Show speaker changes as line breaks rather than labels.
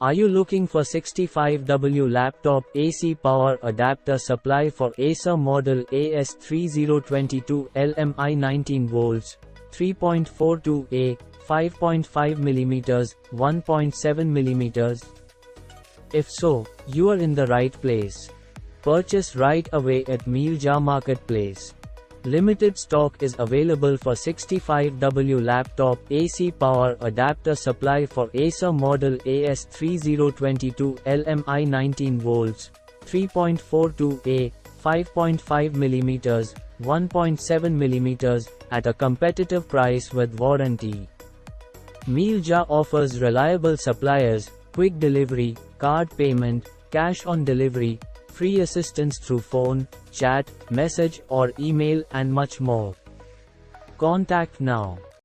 Are you looking for 65W laptop AC power adapter supply for ACER Model AS3022LMi 19V, 3.42A, 5.5mm, 1.7mm? If so, you are in the right place. Purchase right away at Mealja Marketplace. Limited stock is available for 65W laptop AC power adapter supply for ACER Model AS3022LMi 19V, 3.42A, 5.5mm, 1.7mm, at a competitive price with warranty. Mealja offers reliable suppliers, quick delivery, card payment, cash on delivery, free assistance through phone, chat, message or email and much more. Contact now.